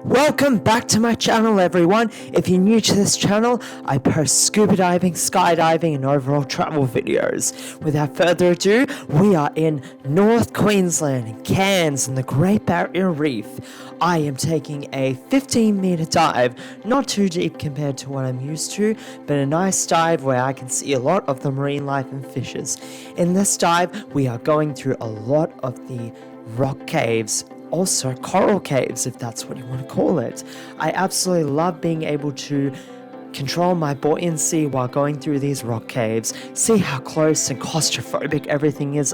Welcome back to my channel, everyone. If you're new to this channel, I post scuba diving, skydiving, and overall travel videos. Without further ado, we are in North Queensland, in Cairns, in the Great Barrier Reef. I am taking a 15-meter dive, not too deep compared to what I'm used to, but a nice dive where I can see a lot of the marine life and fishes. In this dive, we are going through a lot of the rock caves, also coral caves, if that's what you want to call it. I absolutely love being able to control my buoyancy while going through these rock caves. See how close and claustrophobic everything is.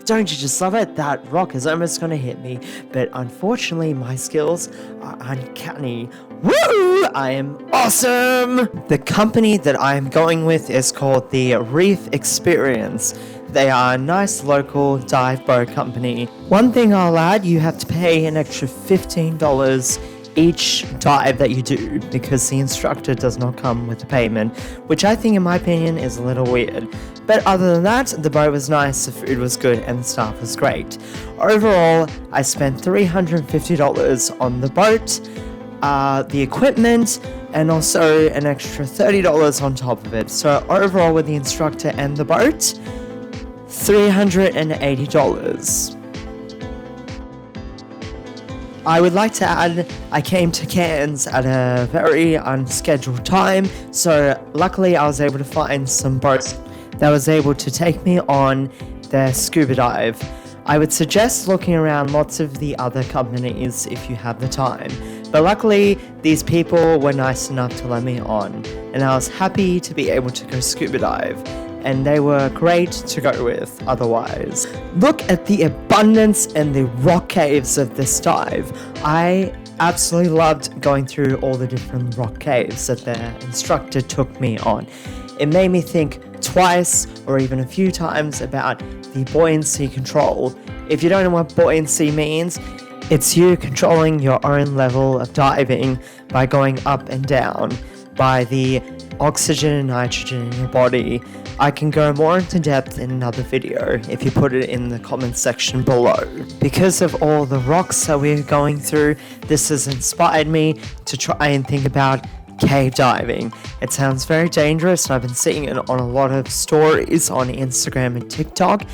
Don't you just love it? That rock is almost going to hit me, but unfortunately my skills are uncanny. Woo! I am awesome! The company that I am going with is called the Reef Experience. They are a nice local dive boat company. One thing I'll add, you have to pay an extra $15 each dive that you do because the instructor does not come with the payment, which I think in my opinion is a little weird. But other than that, the boat was nice, the food was good, and the staff was great. Overall, I spent $350 on the boat, the equipment, and also an extra $30 on top of it. So overall with the instructor and the boat, $380. I would like to add, I came to Cairns at a very unscheduled time, so luckily I was able to find some boats that was able to take me on their scuba dive. I would suggest looking around lots of the other companies if you have the time, but luckily these people were nice enough to let me on, and I was happy to be able to go scuba dive. And they were great to go with otherwise. Look at the abundance and the rock caves of this dive. I absolutely loved going through all the different rock caves that their instructor took me on. It made me think twice or even a few times about the buoyancy control. If you don't know what buoyancy means, it's you controlling your own level of diving by going up and down by the oxygen and nitrogen in your body. I can go more into depth in another video if you put it in the comment section below. Because of all the rocks that we're going through, this has inspired me to try and think about cave diving. It sounds very dangerous, and I've been seeing it on a lot of stories on Instagram and TikTok,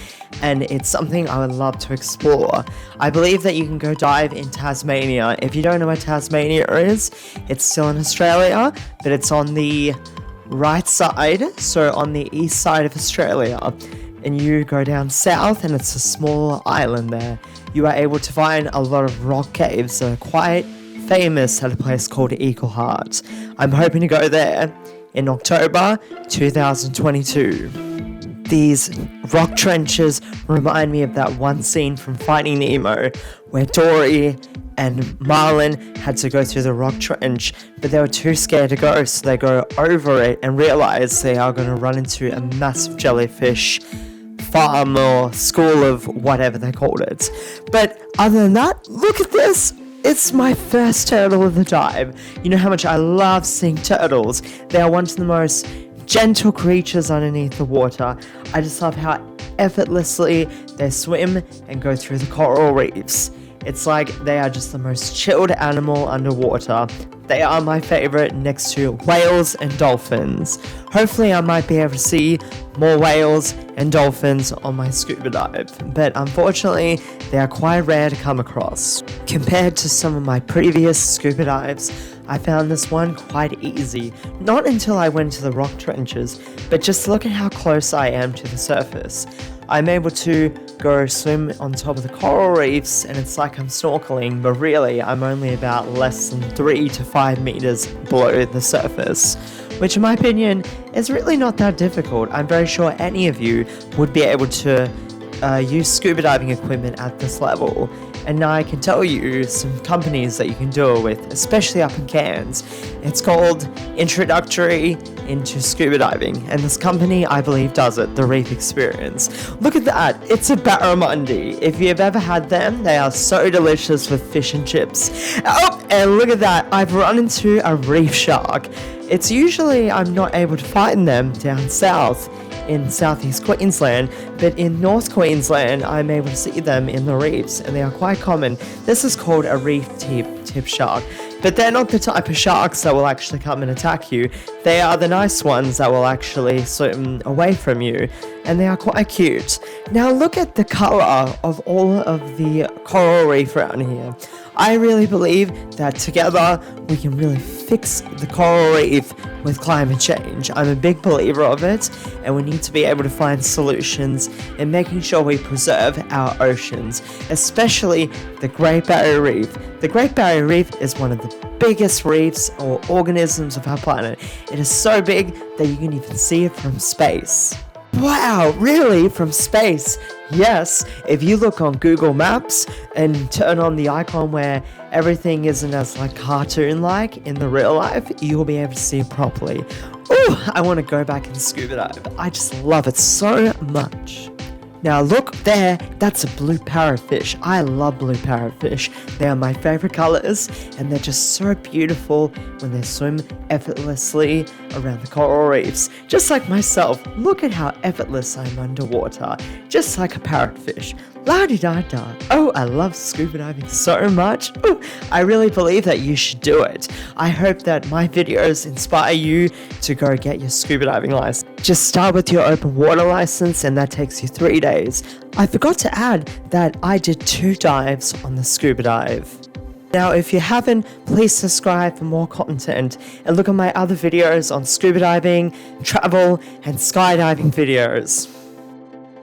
and it's something I would love to explore. I believe that you can go dive in Tasmania. If you don't know where Tasmania is, it's still in Australia, but it's on the right side, so on the east side of Australia, and you go down south and it's a small island there. You are able to find a lot of rock caves that are quite famous at a place called Eagle Heart. I'm hoping to go there in October 2022. These rock trenches remind me of that one scene from Finding Nemo where Dory and Marlin had to go through the rock trench, but they were too scared to go, so they go over it and realize they are going to run into a massive jellyfish farm or school of whatever they called it. But other than that, look at this! It's my first turtle of the dive. You know how much I love seeing turtles. They are one of the most gentle creatures underneath the water. I just love how effortlessly they swim and go through the coral reefs. It's like they are just the most chilled animal underwater. They are my favorite next to whales and dolphins. Hopefully I might be able to see more whales and dolphins on my scuba dive, but unfortunately they are quite rare to come across. Compared to some of my previous scuba dives, I found this one quite easy. Not until I went to the rock trenches, but just look at how close I am to the surface. I'm able to go swim on top of the coral reefs and it's like I'm snorkeling, but really I'm only about less than 3 to 5 meters below the surface, which in my opinion is really not that difficult. I'm very sure any of you would be able to use scuba diving equipment at this level. And now I can tell you some companies that you can do it with, especially up in Cairns. It's called Introductory into Scuba Diving, and this company, I believe, does it, the Reef Experience. Look at that, it's a barramundi. If you've ever had them, they are so delicious with fish and chips. Oh, and look at that, I've run into a reef shark. It's usually I'm not able to find them down south in southeast Queensland, but in North Queensland, I'm able to see them in the reefs, and they are quite common. This is called a reef tip shark. But they're not the type of sharks that will actually come and attack you. They are the nice ones that will actually swim away from you, and they are quite cute. Now look at the color of all of the coral reef around here. I really believe that together we can really fix the coral reef with climate change. I'm a big believer of it, and we need to be able to find solutions in making sure we preserve our oceans, especially the Great Barrier Reef. The Great Barrier Reef is one of the biggest reefs or organisms of our planet. It is so big that you can even see it from space. Wow, really? From space? Yes, if you look on Google Maps and turn on the icon where everything isn't as like cartoon-like in the real life, you will be able to see it properly. Ooh, I want to go back and scuba dive. I just love it so much. Now look there, that's a blue parrotfish. I love blue parrotfish. They are my favorite colors, and they're just so beautiful when they swim effortlessly around the coral reefs. Just like myself, look at how effortless I'm underwater, just like a parrotfish. La-di-da-da. Oh, I love scuba diving so much. Ooh, I really believe that you should do it. I hope that my videos inspire you to go get your scuba diving license. Just start with your open water license, and that takes you 3 days. I forgot to add that I did 2 dives on the scuba dive. Now, if you haven't, please subscribe for more content and look at my other videos on scuba diving, travel, and skydiving videos.